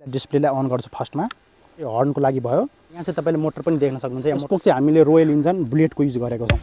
डिस्प्लेलाई on गर्छु फर्स्टमा। यो हर्नको लागि भयो। यहाँ चाहिँ तपाईले मोटर पनि देख्न सक्नुहुन्छ। यहाँ स्पोक चाहिँ हामीले रोयल इन्जन बुलेटको युज गरेको छौँ।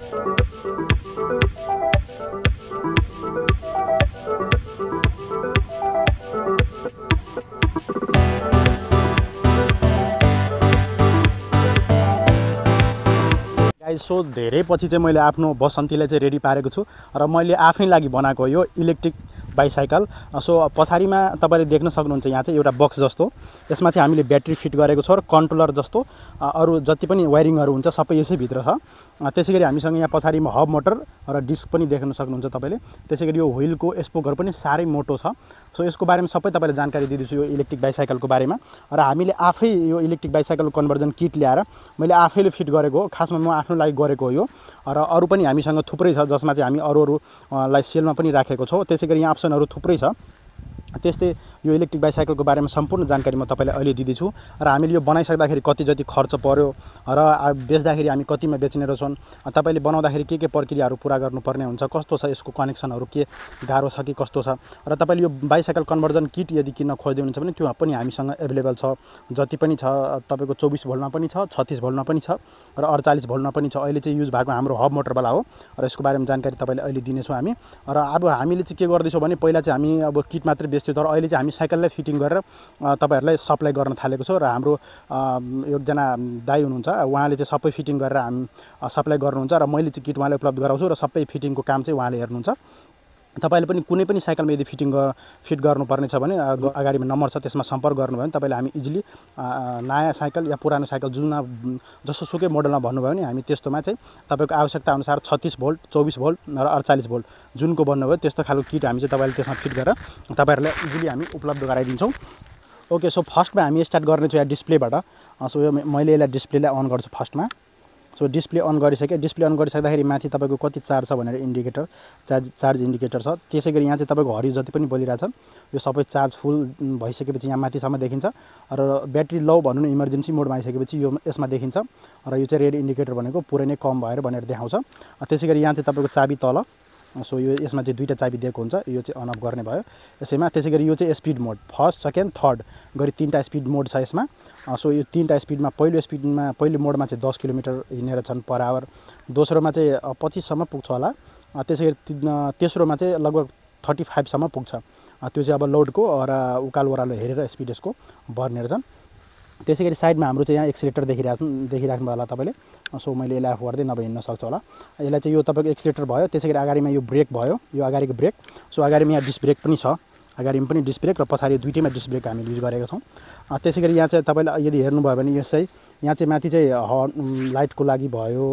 सो धेरै पछि चाहिँ मैले आफ्नो बसन्तीलाई चाहिँ रेडी पारेको छु र मैले आफ्नै लागि बनाएको यो इलेक्ट्रिक बाइसाइकल। सो पछाडिमा तपाईले देख्न सक्नुहुन्छ यहाँ चाहिँ एउटा बक्स जस्तो, यसमा चाहिँ हामीले ब्याट्री फिट गरेको छ र कन्ट्रोलर जस्तो अरू जति पनि वायरिङहरू हुन्छ सबै यसै भित्र छ। त्यसैगरी हामीसँग यहाँ पछाडिमा हब मोटर र डिस्क पनि देख्न सक्नुहुन्छ तपाईले। त्यसैगरी यो व्हीलको स्पोकहरू पनि साह्रै मोटो छ। सो यसको बारेमा सबै तपाईलाई जानकारी दिँदैछु यो इलेक्ट्रिक बाइसाइकलको बारेमा। र हामीले आफै यो इलेक्ट्रिक बाइसाइकल कन्भर्जन किट ल्याएर मैले आफैले फिट गरेको हो। खासमा म आफ्नो लागि गरेको हो यो। र अरू पनि हामीसँग थुप्रै छ जसमा चाहिँ हामी अरूलाई सेलमा पनि राखेको छौँ। त्यसैगरी यहाँ अप्सनहरू थुप्रै छ। त्यस्तै यो इलेक्ट्रिक बाइसाइकलको बारेमा सम्पूर्ण जानकारी म तपाईलाई अहिले दिँदैछु। र हामीले यो बनाइसक्दाखेरि कति जति खर्च पर्यो र बेच्दाखेरि हामी कतिमा बेच्ने रहेछौँ, तपाईले बनाउँदाखेरि के प्रक्रियाहरू पुरा गर्नुपर्ने हुन्छ, कस्तो छ यसको कनेक्सनहरू, के गाह्रो छ कि कस्तो छ। र तपाईले यो बाइसाइकल कन्भर्जन किट यदि किन्न खोज्दै हुनुहुन्छ भने त्यो पनि हामीसँग एभाइलेबल छ। जति पनि छ तपाईको 24 भोल्टमा पनि छ, 36 भोल्टमा पनि छ र 48 भोल्टमा पनि छ। अहिले चाहिँ युज भएको हाम्रो हब मोटरवाला हो र यसको बारेमा जानकारी तपाईलाई अहिले दिनेछौँ हामी। र अब हामीले चाहिँ के गर्दैछौँ भने पहिला चाहिँ हामी अब किट मात्रै बेच्थ्यौँ, तर अहिले चाहिँ हामी साइकललाई फिटिङ गरेर तपाईहरुलाई सप्लाई गर्न थालेको छौँ। र हाम्रो एकजना दाइ हुनुहुन्छ, उहाँले चाहिँ सबै फिटिङ गरेर हामी सप्लाई गर्नुहुन्छ र मैले चाहिँ किट उहाँलाई उपलब्ध गराउँछु र सबै फिटिङको काम चाहिँ उहाँले हेर्नुहुन्छ। तपाईले पनि कुनै पनि साइकलमा यदि फिट गर्नुपर्ने छ भने अगाडिमा नम्बर छ, त्यसमा सम्पर्क गर्नुभयो भने तपाईले हामी इजिली नयाँ साइकल या पुरानो साइकल जुनमा जसोसुकै मोडलमा भन्नुभयो भने हामी त्यस्तोमा चाहिँ तपाईको आवश्यकता अनुसार 36 भोल्ट, 24 भोल्ट र 48 भोल्ट जुनको भन्नुभयो त्यस्तो खालको किट हामी चाहिँ तपाईले त्यसमा फिट गरेर तपाईहरुलाई इजिली हामी उपलब्ध गराइदिन्छौँ। ओके, सो फर्स्टमा हामी स्टार्ट गर्नेछौँ यहाँ डिस्प्लेबाट। सो यो मैले यसलाई डिस्प्लेलाई अन गर्छु फर्स्टमा। सो डिस्प्ले अन गरिसकेँ। डिस्प्ले अन गरिसक्दाखेरि माथि तपाईको कति चार्ज छ भनेर इन्डिकेटर चार्ज इन्डिकेटर छ। त्यसैगरी यहाँ चाहिँ तपाईको हरियो जति पनि बोलिरहेछ यो सबै चार्ज फुल भइसकेपछि यहाँ माथिसम्म देखिन्छ र ब्याट्री लो भन्नु न इमर्जेन्सी मोडमा आइसकेपछि यो यसमा देखिन्छ र यो चाहिँ रेड इन्डिकेटर भनेको पुरै नै कम भएर भनेर देखाउँछ। त्यसैगरी यहाँ चाहिँ तपाईको चाबी तल, सो यो यसमा चाहिँ दुईटा चाबी दिएको हुन्छ, यो चाहिँ अन अफ गर्ने भयो यसैमा। त्यसैगरी यो चाहिँ स्पिड मोड फर्स्ट, सेकेन्ड, थर्ड गरी तीनटा स्पिड मोड छ यसमा। सो यो तीनटा स्पिडमा पहिलो मोडमा चाहिँ 10 किलोमिटर हिँडेर छन् पर आवर, दोस्रोमा चाहिँ 25 सम्म पुग्छ होला, त्यसैगरी तेस्रोमा चाहिँ लगभग 35 सम्म पुग्छ। त्यो चाहिँ अब लोडको र उकालो ओह्रालो हेरेर स्पिड यसको बढ्ने रहेछन्। त्यसैगरी साइडमा हाम्रो चाहिँ यहाँ एक्सिलेटर देखिराख्नु होला तपाईले। सो मैले यसलाई आफ गर्दै नभए हिँड्न सक्छ होला। यसलाई चाहिँ यो तपाईको एक्सिलेटर भयो। त्यसैगरी अगाडिमा यो ब्रेक भयो, यो अगाडिको ब्रेक। सो अगाडिमा यहाँ डिस्क ब्रेक पनि छ, अगाडिमा पनि डिस्क ब्रेक र पछाडि दुईटैमा डिस्क ब्रेक हामीले युज गरेका छौँ। त्यसैगरी यहाँ चाहिँ तपाईले यदि हेर्नुभयो भने यसै यहाँ चाहिँ माथि चाहिँ लाइटको लागि भयो,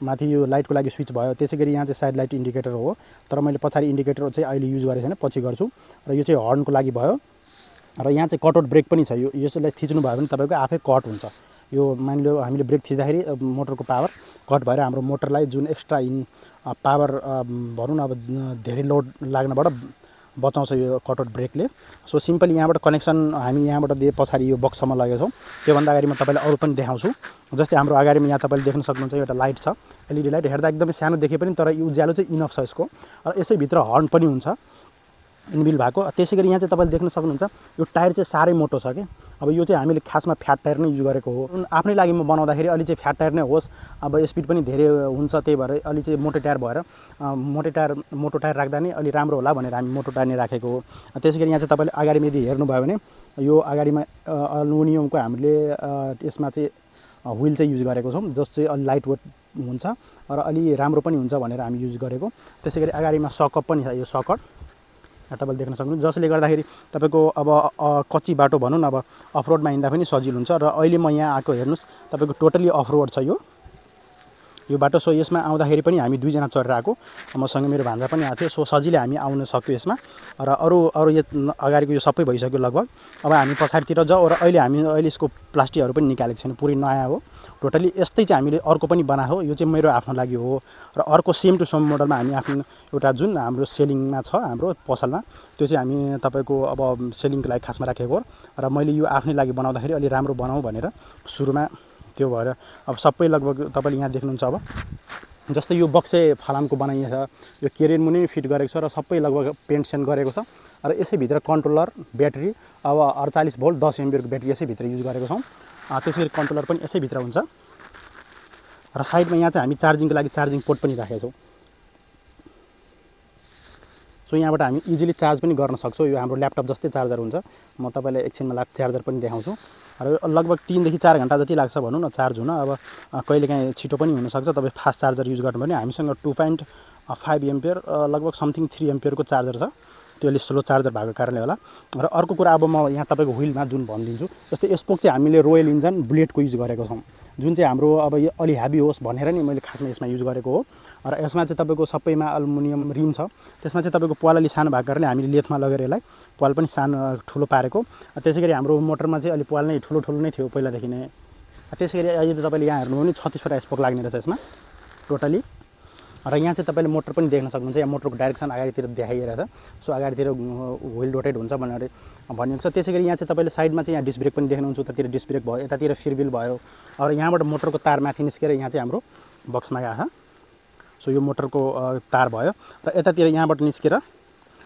माथि यो लाइटको लागि स्विच भयो। त्यसैगरी यहाँ चाहिँ साइड लाइट इन्डिकेटर हो, तर मैले पछाडि इन्डिकेटर चाहिँ अहिले युज गरेको छैन, पछि गर्छु। र यो चाहिँ हर्नको लागि भयो र यहाँ चाहिँ कटआउट ब्रेक पनि छ। यो यसलाई थिच्नु भयो भने तपाईको आफै कट हुन्छ। यो मानिलियो हामीले ब्रेक थिच्दाखेरि मोटरको पावर कट भएर हाम्रो मोटरलाई जुन एक्स्ट्रा पावर भनौँ न अब धेरै लोड लाग्नबाट बचाउँछ यो कटआउट ब्रेकले। सो सिम्पली यहाँबाट कनेक्सन हामी यहाँबाट दिए पछाडि यो बक्ससम्म लगेछौँ। त्योभन्दा अगाडि म तपाईलाई अरू पनि देखाउँछु। जस्तै हाम्रो अगाडिमा यहाँ तपाईले देख्न सक्नुहुन्छ एउटा लाइट छ, एलइडी लाइट। हेर्दा एकदमै सानो देखे पनि तर यो उज्यालो चाहिँ इनफ छ यसको। र यसैभित्र हर्न पनि हुन्छ इनबिल्ट भएको। त्यसैगरी यहाँ चाहिँ तपाईले देख्न सक्नुहुन्छ यो टायर चाहिँ साह्रै मोटो छ कि। अब यो चाहिँ हामीले खासमा फ्याट टायर नै युज गरेको हो। आफ्नै लागि म बनाउँदाखेरि अलि चाहिँ फ्याट टायर नै होस्, अब स्पिड पनि धेरै हुन्छ, त्यही भएर अलि चाहिँ मोटो टायर भएर मोटो टायर राख्दा नै अलि राम्रो होला भनेर हामी मोटो टायर नै राखेको हो। त्यसैगरी यहाँ चाहिँ तपाईले अगाडिमा यदि हेर्नुभयो भने यो अगाडिमा एल्युमिनियमको हामीले यसमा चाहिँ व्हील चाहिँ युज गरेको छौँ, जस चाहिँ अलि लाइट वेट हुन्छ र अलि राम्रो पनि हुन्छ भनेर हामी युज गरेको। त्यसैगरी अगाडिमा सकअप पनि छ, यो सकट तपाईले देख्न सक्नुहुन्छ, जसले गर्दाखेरि तपाईको अब कच्ची बाटो भनौँ न अब अफरोडमा हिँड्दा पनि सजिलो हुन्छ। र अहिले म यहाँ आएको हेर्नुस् तपाईको टोटली अफरोड छ यो बाटो। सो यसमा आउँदाखेरि पनि हामी दुईजना चढेर आएको, मसँग मेरो भान्जा पनि आएको थियो। सो सजिलै हामी आउन सक्यो यसमा। र अरू यो अगाडिको यो सबै भइसक्यो लगभग। अब हामी पछाडितिर जाउँ र अहिले यसको प्लास्टिकहरू पनि निकालेको छैन, पुरै नयाँ हो टोटली। यस्तै चाहिँ हामीले अर्को पनि बनाएको हो, यो चाहिँ मेरो आफ्नो लागि हो। र अर्को सेम टु सेम मोडलमा हामी आफ्नो एउटा जुन हाम्रो सेलिङमा छ हाम्रो पसलमा, त्यो चाहिँ हामी तपाईको अब सेलिङको लागि खासमा राखेको हो। र मैले यो आफ्नै लागि बनाउँदाखेरि अलि राम्रो बनाऊँ भनेर सुरुमा त्यो भएर अब सबै लगभग तपाईले यहाँ देख्नुहुन्छ। अब जस्तै यो बक्स चाहिँ फलामको बनाइएको छ, यो केरियर मुनि फिट गरेको छ र सबै लगभग पेन्ट सेन्ट गरेको छ। र यसैभित्र कन्ट्रोलर ब्याट्री अब 48 भोल्ट 10 एम्पियरको ब्याट्री यसैभित्र युज गरेको छौँ। त्यसै गरी कन्ट्रोलर पनि यसैभित्र हुन्छ र साइडमा यहाँ चाहिँ हामी चार्जिङको लागि चार्जिङ पोर्ट पनि राखेका छौँ। सो यहाँबाट हामी इजिली चार्ज पनि गर्न सक्छौँ। यो हाम्रो ल्यापटप जस्तै चार्जर हुन्छ। म तपाईँलाई एकछिनमा चार्जर पनि देखाउँछु। र लगभग 3 देखि 4 घन्टा जति लाग्छ भनौँ न चार्ज हुन। अब कहिलेकाहीँ छिटो पनि हुनसक्छ। तपाईँ फास्ट चार्जर युज गर्नु भने हामीसँग 2.5 एम्पियर लगभग समथिङ 3 एम्पियरको चार्जर छ। त्यो अलि स्लो चार्जर भएको कारणले होला। र अर्को कुरा अब म यहाँ तपाईँको व्हिलमा जुन भनिदिन्छु, जस्तै स्पोक चाहिँ हामीले रोयल इन्जन बुलेटको युज गरेको छौँ, जुन चाहिँ हाम्रो अब यो अलि हेभी होस् भनेर नि मैले खासमा यसमा युज गरेको हो। र यसमा चाहिँ तपाईँको सबैमा एल्युमिनियम रिम छ। त्यसमा चाहिँ तपाईँको पाल अलि सानो भएको कारणले हामीले लेथमा लगेर यसलाई पाल पनि सानो ठुलो पारेको। त्यसै गरी हाम्रो मोटरमा चाहिँ अलि पाल नै ठुलो नै थियो पहिलादेखि नै। त्यसै गरी अहिले तपाईँले यहाँ हेर्नुभयो भने 36वटा स्पोक लाग्ने रहेछ यसमा टोटली। र यहाँ चाहिँ तपाईँले मोटर पनि देख्न सक्नुहुन्छ। यहाँ मोटरको डाइरेक्सन अगाडितिर देखाइरहेको छ। सो अगाडितिर व्हिल रोटेट हुन्छ भनेर भनिएको छ। त्यसै गरी यहाँ चाहिँ तपाईँले साइडमा चाहिँ यहाँ डिस्क ब्रेक पनि देख्नुहुन्छ। उतातिर डिस्क ब्रेक भयो, यतातिर फिरबिल भयो। र यहाँबाट मोटरको तार माथि निस्केर यहाँ चाहिँ हाम्रो बक्समा गएको छ। सो यो मोटरको तार भयो। र यतातिर यहाँबाट निस्केर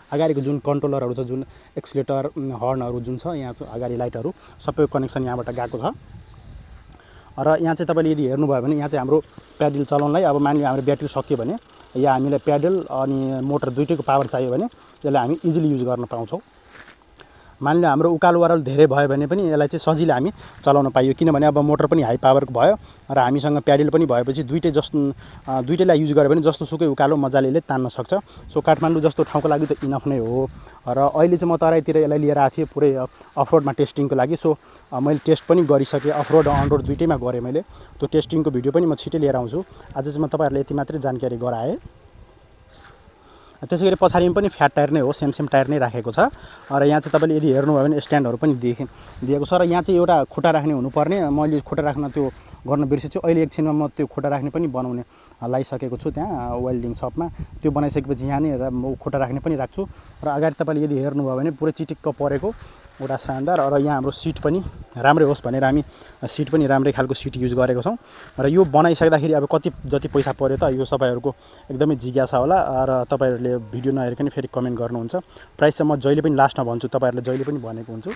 अगाडिको जुन कन्ट्रोलरहरू छ, जुन एक्सिलेटर हर्नहरू जुन छ, यहाँ अगाडि लाइटहरू सबैको कनेक्सन यहाँबाट गएको छ। र यहाँ चाहिँ तपाईँले यदि हेर्नुभयो भने यहाँ चाहिँ हाम्रो प्याडल चलाउनलाई अब मानिलियो हाम्रो ब्याट्री सकियो भने या हामीलाई प्याडल अनि मोटर दुइटैको पावर चाहियो भने यसलाई हामी इजिली युज गर्न पाउँछौँ। मानिलियो हाम्रो उकालो ओह्रालो धेरै भयो भने पनि यसलाई चाहिँ सजिलै हामी चलाउन पाइयो। किनभने अब मोटर पनि हाई पावरको भयो र हामीसँग प्याडल पनि भएपछि दुइटैलाई युज गर्यो भने जस्तो सुकै उकालो मजाले तान्न सक्छ। सो काठमाडौँ जस्तो ठाउँको लागि त इनफ नै हो। र अहिले चाहिँ म तराईतिर यसलाई लिएर आएको थिएँ पुरै अफरोडमा टेस्टिङको लागि। सो मैले टेस्ट पनि गरिसकेँ, अफरोड अनरोड दुइटैमा गरेँ मैले। त्यो टेस्टिङको भिडियो पनि म छिटै लिएर आउँछु। आज चाहिँ म तपाईँहरूलाई यति मात्रै जानकारी गराएँ। त्यसै गरी पछाडिमा पनि फ्याट टायर नै हो, सेम टायर नै राखेको छ। र यहाँ चाहिँ तपाईँले यदि हेर्नुभयो भने स्ट्यान्डहरू पनि दिएको छ। र यहाँ चाहिँ एउटा खुट्टा राख्ने हुनुपर्ने, मैले खुट्टा राख्न त्यो गर्न बिर्सेछु। अहिले एकछिनमा म त्यो खुट्टा राख्ने पनि बनाउने लगाइसकेको छु त्यहाँ वेल्डिङ सपमा। त्यो बनाइसकेपछि यहाँ नै म खुट्टा राख्ने पनि राख्छु। र अगाडि तपाईँले यदि हेर्नुभयो भने पुरै चिटिक्क परेको एउटा शानदार। र यहाँ हाम्रो सिट पनि राम्रै होस् भनेर हामी सिट पनि राम्रै खालको सिट युज गरेको छौँ। र यो बनाइसक्दाखेरि अब जति पैसा पर्यो त यो तपाईँहरूको एकदमै जिज्ञासा होला। र तपाईँहरूले भिडियो नहेरिकन फेरि कमेन्ट गर्नुहुन्छ। प्राइस चाहिँ म जहिले पनि लास्टमा भन्छु, तपाईँहरूले जहिले पनि भनेको हुन्छु।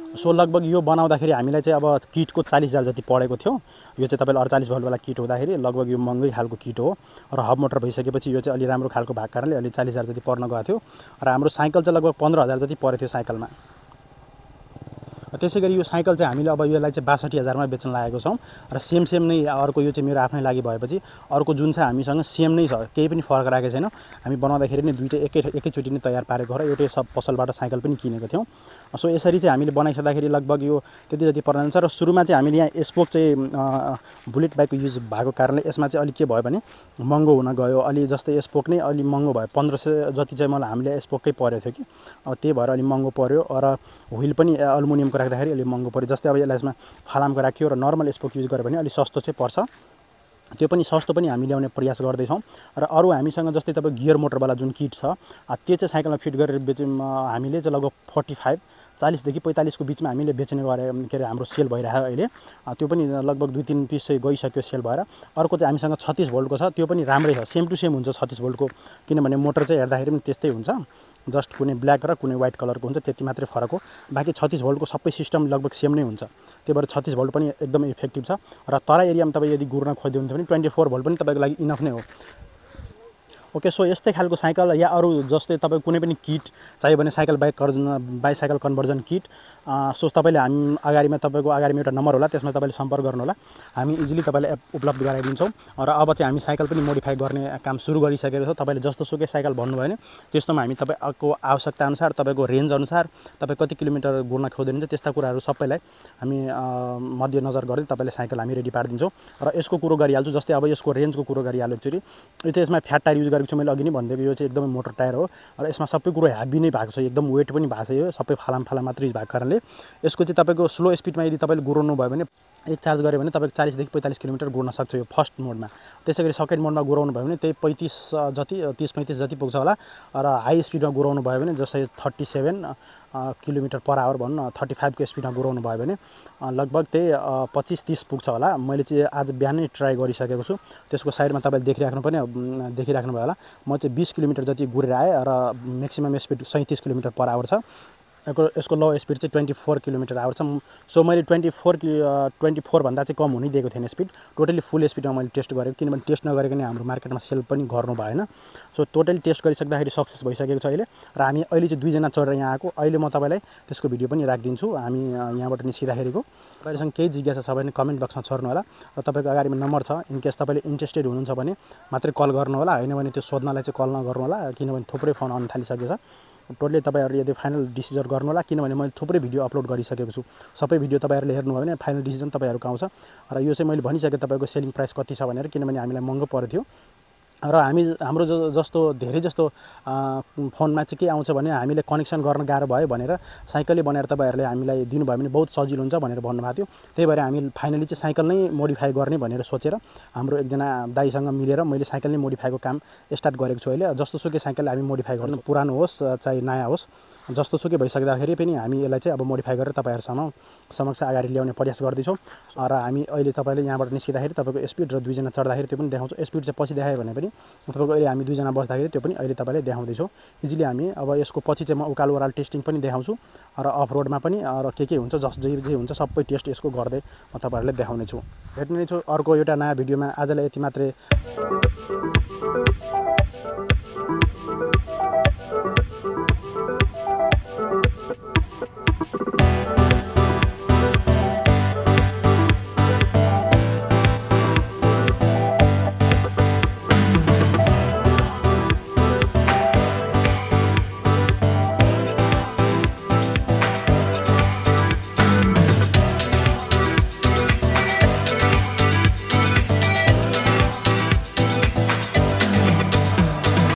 सो लगभग यो बनाउँदाखेरि हामीलाई चाहिँ अब किटको 40,000 जति परेको थियो। यो चाहिँ तपाईँले 48 भोल्टवाला किट हुँदाखेरि लगभग यो महँगै खालको किट हो। र हब मोटर भइसकेपछि यो चाहिँ अलि राम्रो खालको भएको कारणले अलि 40,000 जति पर्न गएको थियो। र हाम्रो साइकल चाहिँ लगभग 15,000 जति परेको थियो साइकलमा। त्यसै गरी यो साइकल चाहिँ हामीले अब यसलाई चाहिँ 62,000मा बेच्न लागेको छौँ। र सेम नै अर्को यो चाहिँ मेरो आफ्नै लागि भएपछि अर्को जुन छ हामीसँग सेम नै छ, केही पनि फरक राखेको छैन। हामी बनाउँदाखेरि नै दुइटै एकैचोटि नै तयार पारेको र एउटै सब पसलबाट साइकल पनि किनेको थियौँ। सो यसरी चाहिँ हामीले बनाइसक्दाखेरि लगभग यो त्यति जति पर्दैन छ। र सुरुमा चाहिँ हामीले यहाँ स्पोक चाहिँ बुलेट बाइकको युज भएको कारणले यसमा चाहिँ अलिक के भयो भने महँगो हुन गयो। अलि जस्तै स्पोक नै अलि महँगो भयो, 1500 जति चाहिँ मलाई हामीले स्पोकै परेको थियो कि। अब त्यही भएर अलि महँगो पर्यो। र व्हिल पनि एल्युमिनियमको राख्दाखेरि अलि महँगो पर्यो। जस्तै अब यसलाई यसमा फलामको राख्यो र नर्मल स्पोक युज गर्यो भने अलि सस्तो चाहिँ पर्छ। त्यो पनि सस्तो पनि हामी ल्याउने प्रयास गर्दैछौँ। र अरू हामीसँग जस्तै तपाईँ गियर मोटरवाला जुन किट छ त्यो चाहिँ साइकलमा फिट गरेर हामीले चाहिँ लगभग 40 देखि 45 को बिचमा हामीले बेच्ने गरे के अरे हाम्रो सेल भइरहेको अहिले। त्यो पनि लगभग 2-3 पिस चाहिँ गइसक्यो सेल भएर। अर्को चाहिँ हामीसँग 36 भोल्टको छ, त्यो पनि राम्रै छ, सेम टु सेम हुन्छ 36 भोल्टको। किनभने मोटर चाहिँ हेर्दाखेरि पनि त्यस्तै हुन्छ, जस्ट कुनै ब्ल्याक र कुनै व्हाइट कलरको हुन्छ, त्यति मात्रै फरक हो। बाँकी 36 भोल्टको सबै सिस्टम लगभग सेम नै हुन्छ। त्यही भएर 36 भोल्ट पनि एकदमै इफेक्टिभ छ। र तराई एरियामा तपाईँ यदि गुर्न खोज्नुहुन्छ भने 24 भोल्ट पनि तपाईँको लागि इनफ नै हो। ओके, सो यस्तै खालको साइकल या अरू जस्तै तपाईँ कुनै पनि किट चाहियो भने बाइसाइकल कन्भर्जन किट, सो तपाईँले हामी तपाईँको अगाडिमा एउटा नम्बर होला, त्यसमा तपाईँले सम्पर्क गर्नु होला। हामी इजिली तपाईँलाई उपलब्ध गराइदिन्छौँ। र अब चाहिँ हामी साइकल पनि मोडिफाई गर्ने काम सुरु गरिसकेको छौँ। तपाईँले जस्तो सुकै साइकल भन्नुभयो भने त्यस्तोमा हामी तपाईँको आवश्यकता अनुसार, तपाईँको रेन्ज अनुसार, तपाईँ कति किलोमिटर गुड्न खोज्नुहुन्छ त्यस्ता कुराहरू सबैलाई हामी मध्यनजर गर्दै तपाईँले साइकल हामी रेडी पारिदिन्छौँ। र यसको कुरो गरिहाल्छु, जस्तै अब यसको रेन्जको कुरो गरिहाल्यो एकचोटि। यो चाहिँ यसमा फ्याट टायर युज गरेको छु मैले, अघि नै भनिदिएको। यो चाहिँ एकदमै मोटर टायर हो र यसमा सबै कुरो ह्याभी नै भएको छ, एकदम वेट पनि भएको छ। यो सबै फालाम मात्रै भएको कारणले हुनाले यसको चाहिँ तपाईँको स्लो स्पिडमा यदि तपाईँले गुराउनु भयो भने एक चार्ज गऱ्यो भने तपाईँको 40 देखि 45 किलोमिटर गुड्न सक्छ यो फर्स्ट मोडमा। त्यसै गरी सेकेन्ड मोडमा गुराउनु भयो भने त्यही 35 जति 30-35 जति पुग्छ होला। र हाई स्पिडमा गुराउनु भयो भने जस्तै 37 किलोमिटर पर आवर भनौँ न 35 को स्पिडमा गुराउनु भयो भने लगभग त्यही 25-30 पुग्छ होला। मैले चाहिँ आज बिहानै ट्राई गरिसकेको छु। त्यसको साइडमा तपाईँले देखिराख्नु भयो होला। म चाहिँ 20 किलोमिटर जति गुरेर आएँ र maximum speed 37 kilometre per hour छ। यसको लो स्पिड चाहिँ 24 किलोमिटर आवर छ। सो मैले 24 भन्दा चाहिँ कम हुनै दिएको थिएन स्पिड। टोटली फुल स्पिडमा मैले टेस्ट गरेको, किनभने टेस्ट नगरिकन हाम्रो मार्केटमा सेल पनि गर्नु भएन। सो टोटली टेस्ट गरिसक्दाखेरि सक्सेस भइसकेको छ अहिले। र हामी अहिले चाहिँ 2 जना चढेर यहाँ आएको। अहिले म तपाईँलाई त्यसको भिडियो पनि राखिदिन्छु हामी यहाँबाट निस्किँदाखेरिको। तपाईँसँग केही जिज्ञासा छ भने कमेन्ट बक्समा छोड्नु होला। र तपाईँको अगाडिमा नम्बर छ, इनकेस तपाईँले इन्ट्रेस्टेड हुनुहुन्छ भने मात्रै कल गर्नु होला, हैन भने त्यो सोध्नलाई चाहिँ कल नगर्नु होला, किनभने थुप्रै फोन आउन थालिसकेको छ। टोटली तपाईँहरूले यदि फाइनल डिसिजन गर्नु होला, किनभने मैले थुप्रै भिडियो अपलोड गरिसकेको छु। सबै भिडियो तपाईँहरूले हेर्नुभयो भने फाइनल डिसिजन तपाईँहरूको आउँछ। र यो चाहिँ मैले भनिसकेँ तपाईँको सेलिङ प्राइस कति छ भनेर, किनभने हामीलाई महँगो परेको थियो। र हाम्रो जस्तो धेरै जस्तो फोनमा चाहिँ के आउँछ भने हामीले कनेक्सन गर्न गाह्रो भयो भनेर साइकलै बनाएर तपाईँहरूले हामीलाई दिनुभयो भने बहुत सजिलो हुन्छ भनेर भन्नुभएको थियो। त्यही भएर हामी फाइनली चाहिँ साइकल नै मोडिफाई गर्ने भनेर सोचेर हाम्रो एकजना दाइसँग मिलेर मैले साइकल नै मोडिफाईको काम स्टार्ट गरेको छु। अहिले जस्तोसुकै साइकल हामी मोडिफाई गर्छौँ, पुरानो होस् चाहे नयाँ होस्, जस्तोसुकै भइसक्दाखेरि पनि हामी यसलाई चाहिँ अब मोडिफाई गरेर तपाईँहरूसँग समक्ष अगाडि ल्याउने प्रयास गर्दैछौँ। र हामी अहिले तपाईँले यहाँबाट निस्किँदाखेरि तपाईँको स्पिड र 2 जना चढ्दाखेरि त्यो पनि देखाउँछु। स्पिड चाहिँ पछि देखायो भने पनि तपाईँको अहिले हामी 2 जना बस्दाखेरि त्यो पनि अहिले तपाईँले देखाउँदैछौँ इजिली हामी। अब यसको पछि चाहिँ म उकालो ओह्रालो टेस्टिङ पनि देखाउँछु र अफ रोडमा पनि र के हुन्छ जे हुन्छ सबै टेस्ट यसको गर्दै म तपाईँहरूलाई देखाउने छु। भेट्ने छु अर्को एउटा नयाँ भिडियोमा। आजलाई यति मात्रै।